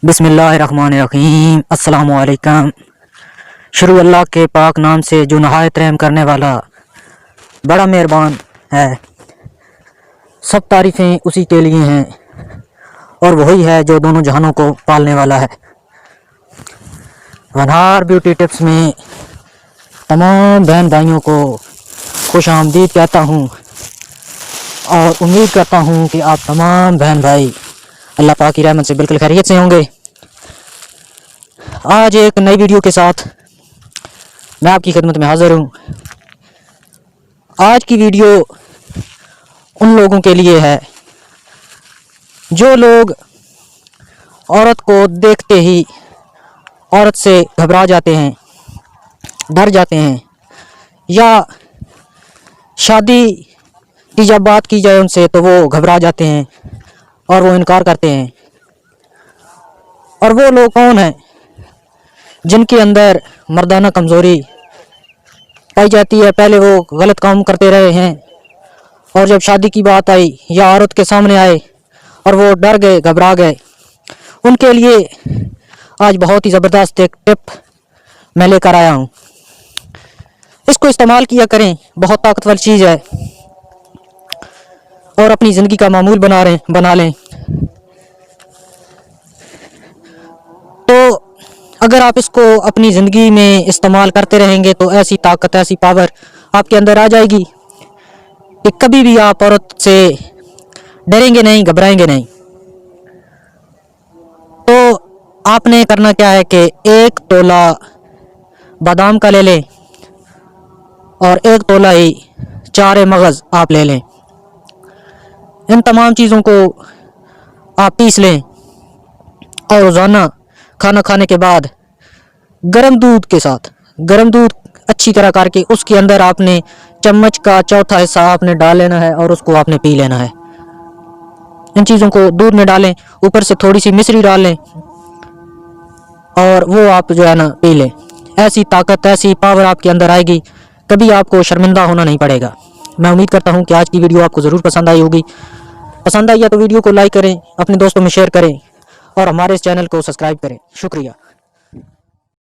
बिस्मिल्लाहिर्रहमानिर्रहीम। अस्सलामुअलैकुम। शुरू अल्लाह के पाक नाम से जो नहायत रहम करने वाला बड़ा मेहरबान है। सब तारीफ़ें उसी के लिए हैं और वही है जो दोनों जहानों को पालने वाला है। वनहार ब्यूटी टिप्स में तमाम बहन भाइयों को खुश आमदीद कहता हूँ और उम्मीद करता हूँ कि आप तमाम बहन भाई अल्लाह पाक की रहमत से बिल्कुल खैरियत से होंगे। आज एक नई वीडियो के साथ मैं आपकी खिदमत में हाज़िर हूँ। आज की वीडियो उन लोगों के लिए है जो लोग औरत को देखते ही औरत से घबरा जाते हैं, डर जाते हैं, या शादी की जब बात की जाए उनसे तो वो घबरा जाते हैं और वो इनकार करते हैं। और वो लोग कौन हैं जिनके अंदर मर्दाना कमज़ोरी पाई जाती है। पहले वो गलत काम करते रहे हैं और जब शादी की बात आई या औरत के सामने आए और वो डर गए, घबरा गए, उनके लिए आज बहुत ही ज़बरदस्त एक टिप मैं लेकर आया हूँ। इसको इस्तेमाल किया करें, बहुत ताकतवर चीज़ है और अपनी ज़िंदगी का मामूल बना लें। तो अगर आप इसको अपनी ज़िंदगी में इस्तेमाल करते रहेंगे तो ऐसी ताकत, ऐसी पावर आपके अंदर आ जाएगी कि कभी भी आप औरत से डरेंगे नहीं, घबराएंगे नहीं। तो आपने करना क्या है कि 1 तोला बादाम का ले लें और 1 तोला ही 4 मगज़ आप ले लें। इन तमाम चीज़ों को आप पीस लें और रोज़ाना खाना खाने के बाद गर्म दूध के साथ, गर्म दूध अच्छी तरह करके उसके अंदर आपने चम्मच का 1/4 हिस्सा आपने डाल लेना है और उसको आपने पी लेना है। इन चीज़ों को दूध में डालें, ऊपर से थोड़ी सी मिश्री डाल लें और वो आप जो है ना पी लें। ऐसी ताकत, ऐसी पावर आपके अंदर आएगी, कभी आपको शर्मिंदा होना नहीं पड़ेगा। मैं उम्मीद करता हूँ कि आज की वीडियो आपको ज़रूर पसंद आई होगी। पसंद आई है तो वीडियो को लाइक करें, अपने दोस्तों में शेयर करें और हमारे इस चैनल को सब्सक्राइब करें। शुक्रिया।